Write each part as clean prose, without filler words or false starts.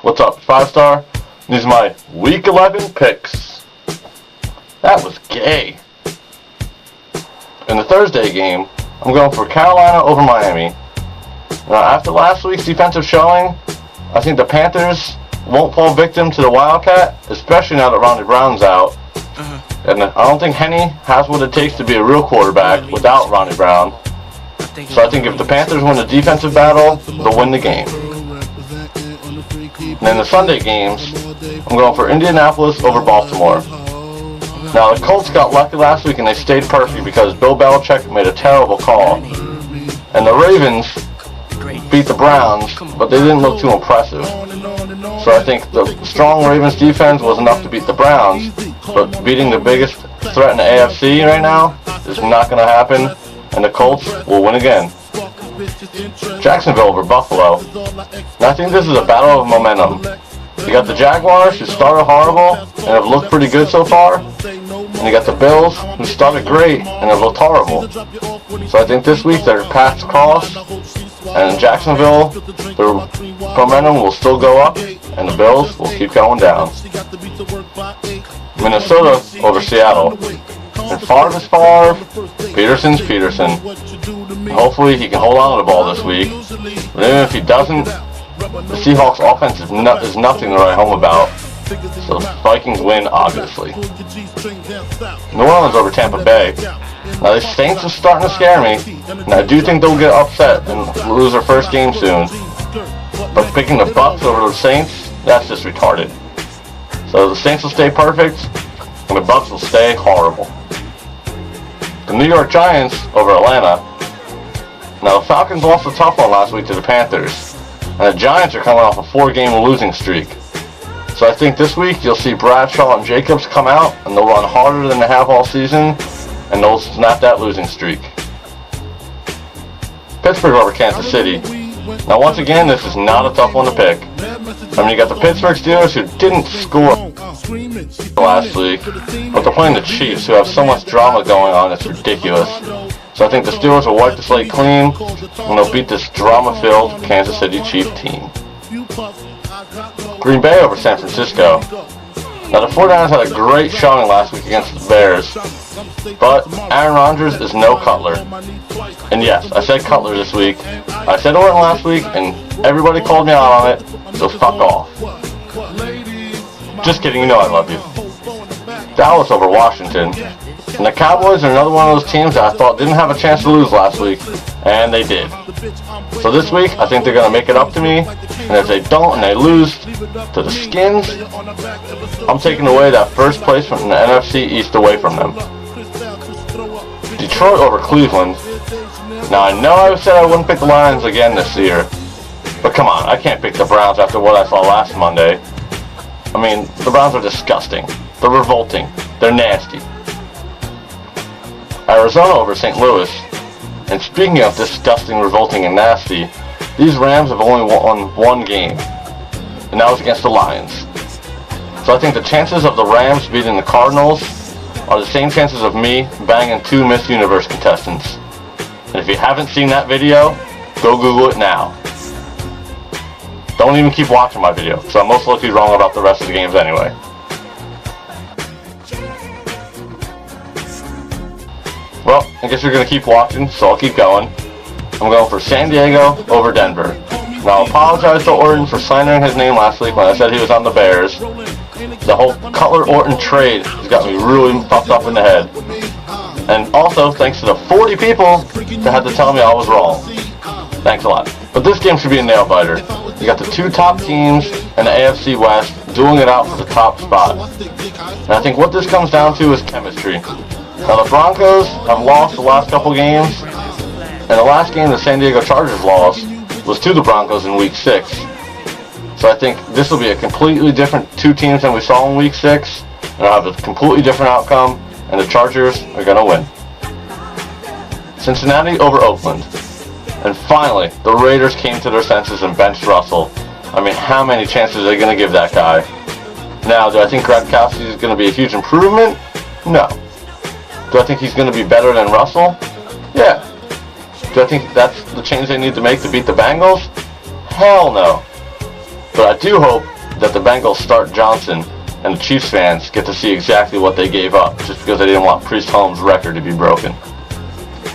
What's up, 5-star? These are my Week 11 picks. That was gay. In the Thursday game, I'm going for Carolina over Miami. Now, after last week's defensive showing, I think the Panthers won't fall victim to the Wildcat, especially now that Ronnie Brown's out. And I don't think Henny has what it takes to be a real quarterback without Ronnie Brown. So I think if the Panthers win the defensive battle, they'll win the game. And in the Sunday games, I'm going for Indianapolis over Baltimore. Now, the Colts got lucky last week and they stayed perfect because Bill Belichick made a terrible call. And the Ravens beat the Browns, but they didn't look too impressive. So I think the strong Ravens defense was enough to beat the Browns, but beating the biggest threat in the AFC right now is not going to happen, and the Colts will win again. Jacksonville over Buffalo. Now I think this is a battle of momentum. You got the Jaguars, who started horrible and have looked pretty good so far, and you got the Bills, who started great and have looked horrible. So I think this week their paths cross, and in Jacksonville, their momentum will still go up, and the Bills will keep going down. Minnesota over Seattle. And Favre is Favre, Peterson's Peterson. Hopefully he can hold on to the ball this week. But even if he doesn't, the Seahawks offense is nothing to write home about. So the Vikings win, obviously. New Orleans over Tampa Bay. Now the Saints are starting to scare me, and I do think they'll get upset and lose their first game soon. But picking the Bucs over the Saints, that's just retarded. So the Saints will stay perfect, and the Bucs will stay horrible. The New York Giants over Atlanta. Now the Falcons lost a tough one last week to the Panthers, and the Giants are coming off a 4-game losing streak. So I think this week you'll see Bradshaw and Jacobs come out, and they'll run harder than they have all season, and they'll snap that losing streak. Pittsburgh over Kansas City. Now once again, this is not a tough one to pick. I mean, you got the Pittsburgh Steelers, who didn't score last week, but they're playing the Chiefs, who have so much drama going on, it's ridiculous. So I think the Steelers will wipe the slate clean, and they'll beat this drama-filled Kansas City Chiefs team. Green Bay over San Francisco. Now the 49ers had a great showing last week against the Bears, but Aaron Rodgers is no Cutler. And yes, I said Cutler this week. I said Orton last week, and everybody called me out on it, so fuck off. Just kidding, you know I love you. Dallas over Washington. And the Cowboys are another one of those teams that I thought didn't have a chance to lose last week, and they did. So this week, I think they're going to make it up to me, and if they don't and they lose to the Skins, I'm taking away that first place from the NFC East away from them. Detroit over Cleveland. Now I know I said I wouldn't pick the Lions again this year, but come on, I can't pick the Browns after what I saw last Monday. I mean, the Browns are disgusting. They're revolting. They're nasty. Arizona over St. Louis. And speaking of disgusting, revolting, and nasty, these Rams have only won one game, and that was against the Lions. So I think the chances of the Rams beating the Cardinals are the same chances of me banging 2 Miss Universe contestants. And if you haven't seen that video, go Google it now. Don't even keep watching my video, because I'm most likely wrong about the rest of the games anyway. Well, I guess you're going to keep watching, so I'll keep going. I'm going for San Diego over Denver. Now, I apologize to Orton for slandering his name last week when I said he was on the Bears. The whole Cutler-Orton trade has got me really fucked up in the head. And also, thanks to the 40 people that had to tell me I was wrong. Thanks a lot. But this game should be a nail-biter. You got the 2 top teams in the AFC West dueling it out for the top spot. And I think what this comes down to is chemistry. Now the Broncos have lost the last couple games, and the last game the San Diego Chargers lost was to the Broncos in Week 6. So I think this will be a completely different 2 teams than we saw in Week 6, and it'll have a completely different outcome, and the Chargers are going to win. Cincinnati over Oakland. And finally, the Raiders came to their senses and benched Russell. I mean, how many chances are they going to give that guy? Now, do I think Gronkowski is going to be a huge improvement? No. Do I think he's going to be better than Russell? Yeah. Do I think that's the change they need to make to beat the Bengals? Hell no. But I do hope that the Bengals start Johnson and the Chiefs fans get to see exactly what they gave up just because they didn't want Priest Holmes' record to be broken.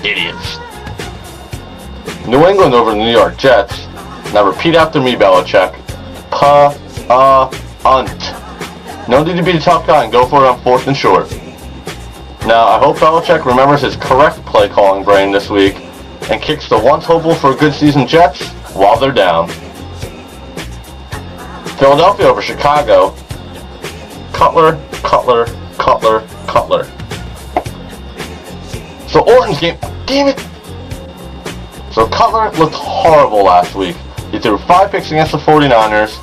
Idiots. New England over the New York Jets. Now repeat after me, Belichick. Unt. No need to be the tough guy and go for it on 4th and short. Now, I hope Belichick remembers his correct play calling brain this week and kicks the once hopeful for a good season Jets while they're down. Philadelphia over Chicago. Cutler. So Orton's game, damn it. So Cutler looked horrible last week. He threw 5 picks against the 49ers,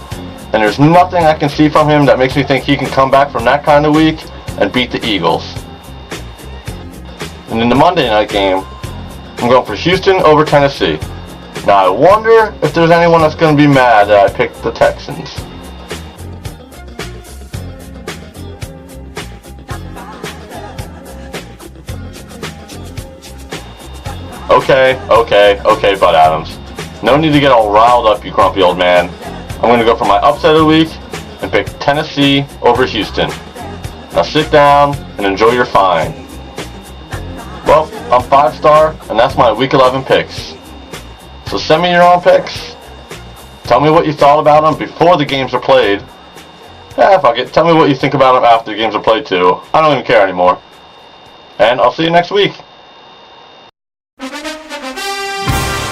and there's nothing I can see from him that makes me think he can come back from that kind of week and beat the Eagles. And in the Monday night game, I'm going for Houston over Tennessee. Now I wonder if there's anyone that's going to be mad that I picked the Texans. Okay, Bud Adams. No need to get all riled up, you grumpy old man. I'm going to go for my upset of the week and pick Tennessee over Houston. Now sit down and enjoy your fine. Well, I'm 5-star, and that's my Week 11 picks. So send me your own picks. Tell me what you thought about them before the games are played. Fuck it. Tell me what you think about them after the games are played too. I don't even care anymore. And I'll see you next week.